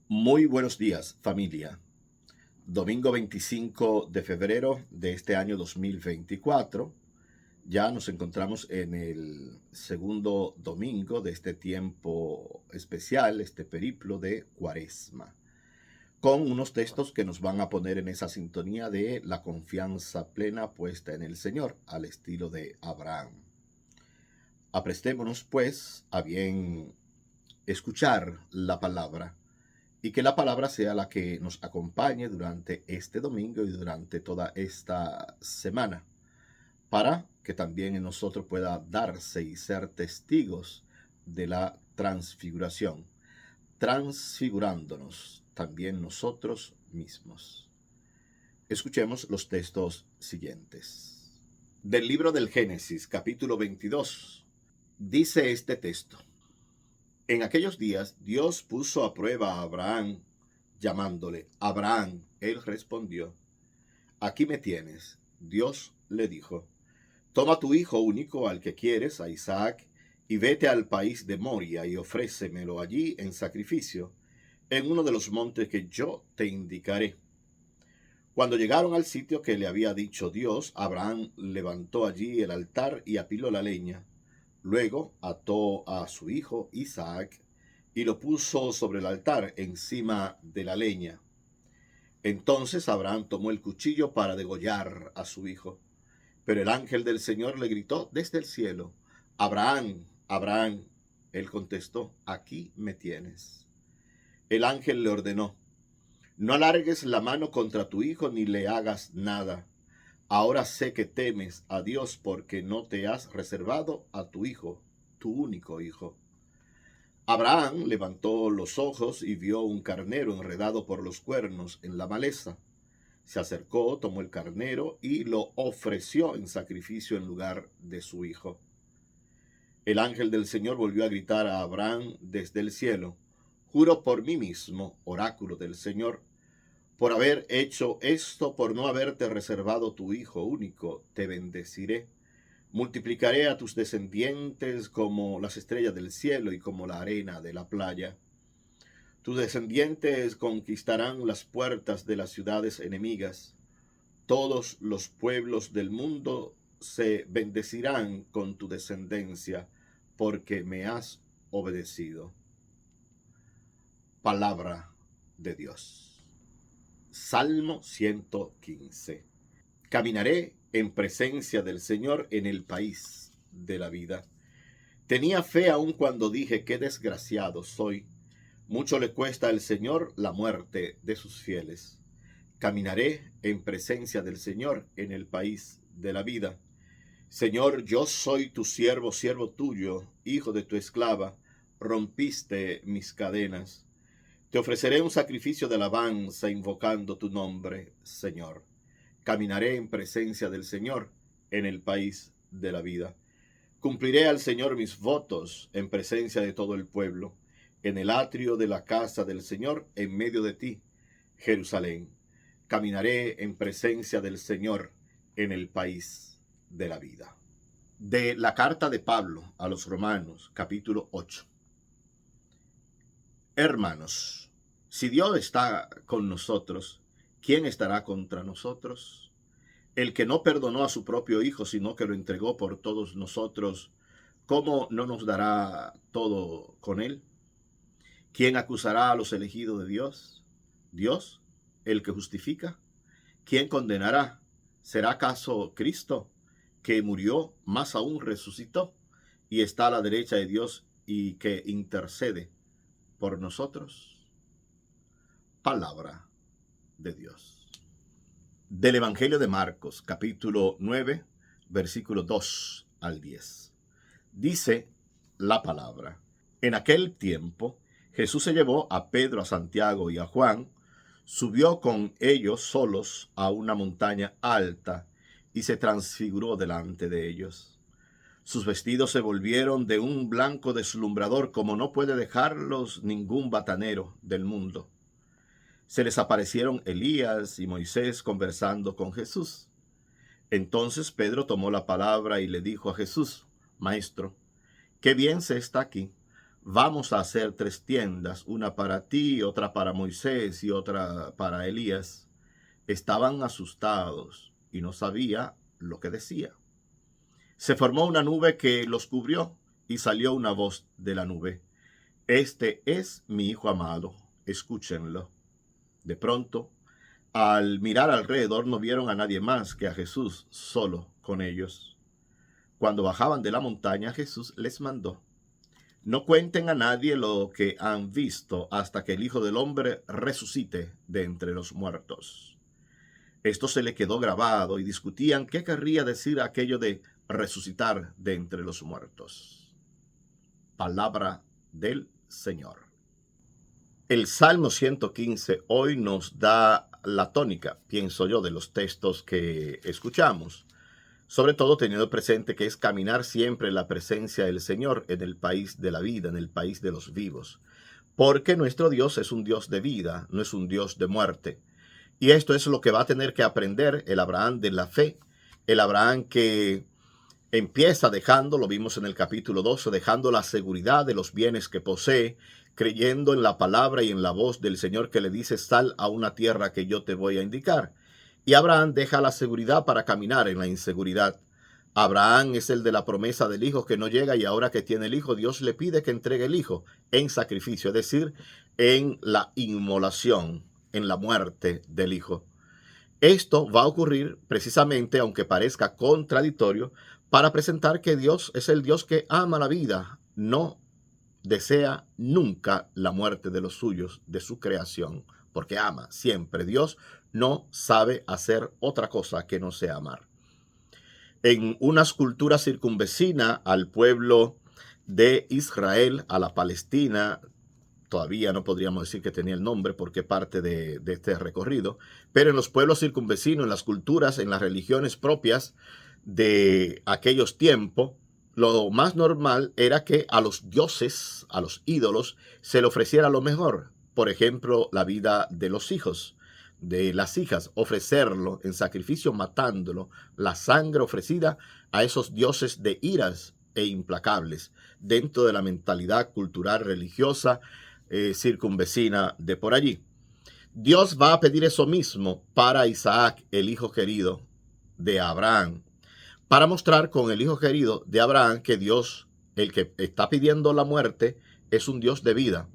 Muy buenos días, familia. Domingo 25 de febrero de este año 2024. Ya nos encontramos en el segundo domingo de este tiempo especial, este periplo de Cuaresma, con unos textos que nos van a poner en esa sintonía de la confianza plena puesta en el Señor, al estilo de Abraham. Aprestémonos, pues, a bien escuchar la palabra y que la palabra sea la que nos acompañe durante este domingo y durante toda esta semana, para que también en nosotros pueda darse y ser testigos de la transfiguración, transfigurándonos también nosotros mismos. Escuchemos los textos siguientes. Del libro del Génesis, capítulo 22, dice este texto: En aquellos días Dios puso a prueba a Abraham, llamándole. Abraham, él respondió: Aquí me tienes. Dios le dijo: Toma tu hijo único, al que quieres, a Isaac, y vete al país de Moria y ofrécemelo allí en sacrificio, en uno de los montes que yo te indicaré. Cuando llegaron al sitio que le había dicho Dios, Abraham levantó allí el altar y apiló la leña. Luego ató a su hijo Isaac y lo puso sobre el altar encima de la leña. Entonces Abraham tomó el cuchillo para degollar a su hijo. Pero el ángel del Señor le gritó desde el cielo: Abraham, Abraham. Él contestó: Aquí me tienes. El ángel le ordenó: No alargues la mano contra tu hijo ni le hagas nada. Ahora sé que temes a Dios porque no te has reservado a tu hijo, tu único hijo. Abraham levantó los ojos y vio un carnero enredado por los cuernos en la maleza. Se acercó, tomó el carnero y lo ofreció en sacrificio en lugar de su hijo. El ángel del Señor volvió a gritar a Abraham desde el cielo: Juro por mí mismo, oráculo del Señor, por haber hecho esto, por no haberte reservado tu hijo único, te bendeciré. Multiplicaré a tus descendientes como las estrellas del cielo y como la arena de la playa. Tus descendientes conquistarán las puertas de las ciudades enemigas. Todos los pueblos del mundo se bendecirán con tu descendencia, porque me has obedecido. Palabra de Dios. Salmo 115. Caminaré en presencia del Señor en el país de la vida. Tenía fe aun cuando dije: qué desgraciado soy. Mucho le cuesta al Señor la muerte de sus fieles. Caminaré en presencia del Señor en el país de la vida. Señor, yo soy tu siervo, siervo tuyo, hijo de tu esclava. Rompiste mis cadenas. Te ofreceré un sacrificio de alabanza invocando tu nombre, Señor. Caminaré en presencia del Señor en el país de la vida. Cumpliré al Señor mis votos en presencia de todo el pueblo, en el atrio de la casa del Señor, en medio de ti, Jerusalén. Caminaré en presencia del Señor en el país de la vida. De la carta de Pablo a los Romanos, capítulo 8. Hermanos, si Dios está con nosotros, ¿quién estará contra nosotros? El que no perdonó a su propio Hijo, sino que lo entregó por todos nosotros, ¿cómo no nos dará todo con él? ¿Quién acusará a los elegidos de Dios? Dios, el que justifica. ¿Quién condenará? ¿Será acaso Cristo, que murió, más aún resucitó, y está a la derecha de Dios y que intercede por nosotros? Palabra de Dios. Del Evangelio de Marcos, capítulo 9, versículo 2 al 10. Dice la palabra: En aquel tiempo Jesús se llevó a Pedro, a Santiago y a Juan, subió con ellos solos a una montaña alta y se transfiguró delante de ellos. Sus vestidos se volvieron de un blanco deslumbrador, como no puede dejarlos ningún batanero del mundo. Se les aparecieron Elías y Moisés conversando con Jesús. Entonces Pedro tomó la palabra y le dijo a Jesús: Maestro, qué bien se está aquí. vamos a hacer 3 tiendas, una para ti, otra para Moisés y otra para Elías, estaban asustados y no sabía lo que decía. Se formó una nube que los cubrió y salió una voz de la nube: Este es mi Hijo amado, escúchenlo. De pronto, al mirar alrededor, no vieron a nadie más que a Jesús solo con ellos. Cuando bajaban de la montaña, Jesús les mandó: No cuenten a nadie lo que han visto hasta que el Hijo del Hombre resucite de entre los muertos. Esto se le quedó grabado y discutían qué querría decir aquello de resucitar de entre los muertos. Palabra del Señor. El Salmo 115 hoy nos da la tónica, pienso yo, de los textos que escuchamos, sobre todo teniendo presente que es caminar siempre en la presencia del Señor en el país de la vida, en el país de los vivos, porque nuestro Dios es un Dios de vida, no es un Dios de muerte. Y esto es lo que va a tener que aprender el Abraham de la fe, el Abraham que empieza dejando, lo vimos en el capítulo 12, dejando la seguridad de los bienes que posee, creyendo en la palabra y en la voz del Señor que le dice: sal a una tierra que yo te voy a indicar. Y Abraham deja la seguridad para caminar en la inseguridad. Abraham es el de la promesa del hijo que no llega, y ahora que tiene el hijo, Dios le pide que entregue el hijo en sacrificio, es decir, en la inmolación, en la muerte del hijo. Esto va a ocurrir precisamente, aunque parezca contradictorio, para presentar que Dios es el Dios que ama la vida, no desea nunca la muerte de los suyos, de su creación, porque ama siempre. Dios no sabe hacer otra cosa que no sea amar. En unas culturas circunvecinas al pueblo de Israel, a la Palestina, todavía no podríamos decir que tenía el nombre porque parte de este recorrido, pero en los pueblos circunvecinos, en las culturas, en las religiones propias de aquellos tiempos, lo más normal era que a los dioses, a los ídolos, se le ofreciera lo mejor. Por ejemplo, la vida de los hijos, de las hijas, ofrecerlo en sacrificio matándolo, la sangre ofrecida a esos dioses de iras e implacables, dentro de la mentalidad cultural religiosa circunvecina de por allí. Dios va a pedir eso mismo para Isaac, el hijo querido de Abraham, para mostrar con el hijo querido de Abraham que Dios, el que está pidiendo la muerte, es un Dios de vida.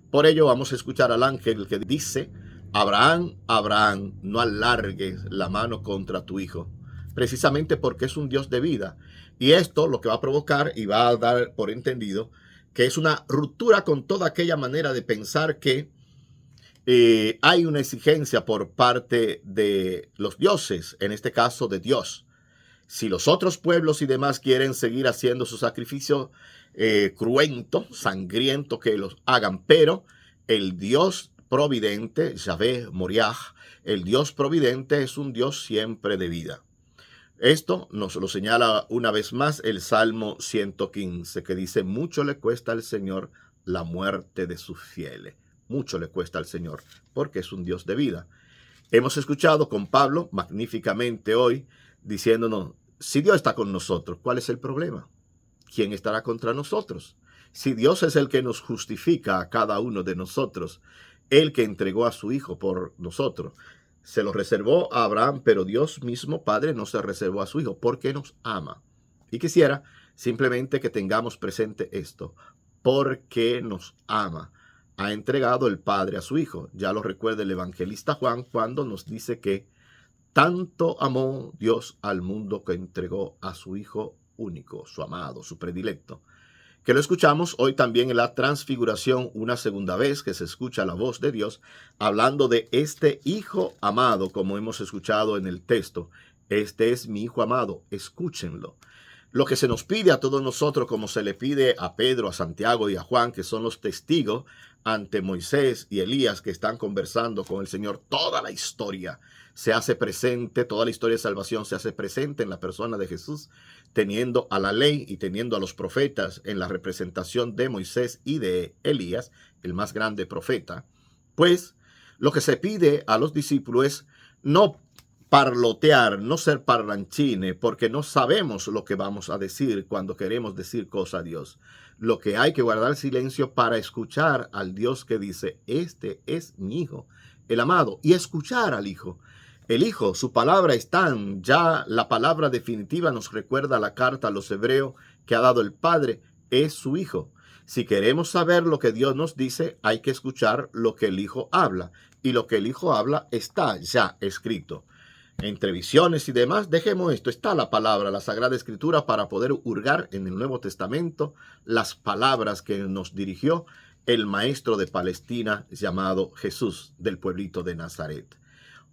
Por ello vamos a escuchar al ángel que dice: Abraham, Abraham, no alargues la mano contra tu hijo, precisamente porque es un Dios de vida. Y esto lo que va a provocar y va a dar por entendido que es una ruptura con toda aquella manera de pensar que hay una exigencia por parte de los dioses, en este caso de Dios. Si los otros pueblos y demás quieren seguir haciendo su sacrificio cruento, sangriento, que los hagan, pero el Dios providente, Yahvé Moriah, el Dios providente es un Dios siempre de vida. Esto nos lo señala una vez más el Salmo 115, que dice: mucho le cuesta al Señor la muerte de sus fieles. Mucho le cuesta al Señor, porque es un Dios de vida. Hemos escuchado con Pablo magníficamente hoy, diciéndonos: si Dios está con nosotros, ¿cuál es el problema? ¿Quién estará contra nosotros? Si Dios es el que nos justifica a cada uno de nosotros, el que entregó a su Hijo por nosotros, se lo reservó a Abraham, pero Dios mismo, Padre, no se reservó a su Hijo porque nos ama. Y quisiera simplemente que tengamos presente esto: porque nos ama, ha entregado el Padre a su Hijo. Ya lo recuerda el evangelista Juan cuando nos dice que tanto amó Dios al mundo que entregó a su Hijo único, su amado, su predilecto. Que lo escuchamos hoy también en la transfiguración, una segunda vez que se escucha la voz de Dios hablando de este Hijo amado, como hemos escuchado en el texto. Este es mi Hijo amado, escúchenlo. Lo que se nos pide a todos nosotros, como se le pide a Pedro, a Santiago y a Juan, que son los testigos ante Moisés y Elías, que están conversando con el Señor, toda la historia se hace presente, toda la historia de salvación se hace presente en la persona de Jesús, teniendo a la ley y teniendo a los profetas en la representación de Moisés y de Elías, el más grande profeta. Pues lo que se pide a los discípulos es no parlotear, no ser parlanchines, porque no sabemos lo que vamos a decir cuando queremos decir cosas a Dios. Lo que hay que guardar silencio para escuchar al Dios que dice, este es mi Hijo, el amado, y escuchar al Hijo. El Hijo, su palabra está, ya la palabra definitiva nos recuerda la carta a los hebreos que ha dado el Padre, es su Hijo. Si queremos saber lo que Dios nos dice, hay que escuchar lo que el Hijo habla. Y lo que el Hijo habla está ya escrito. Entre visiones y demás, dejemos esto. Está la palabra, la Sagrada Escritura, para poder hurgar en el Nuevo Testamento las palabras que nos dirigió el maestro de Palestina llamado Jesús, del pueblito de Nazaret.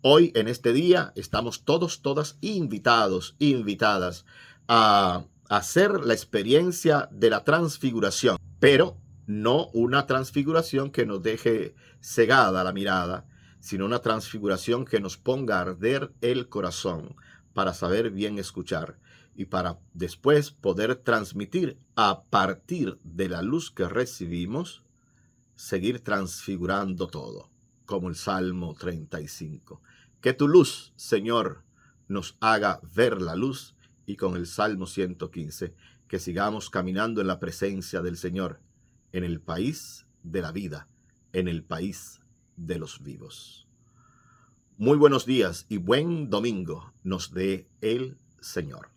Hoy, en este día, estamos todas invitadas a hacer la experiencia de la transfiguración, pero no una transfiguración que nos deje cegada la mirada, sino una transfiguración que nos ponga a arder el corazón para saber bien escuchar y para después poder transmitir a partir de la luz que recibimos, seguir transfigurando todo, como el Salmo 35. Que tu luz, Señor, nos haga ver la luz, y con el Salmo 115, que sigamos caminando en la presencia del Señor, en el país de la vida, en el país de los vivos. Muy buenos días y buen domingo nos dé el Señor.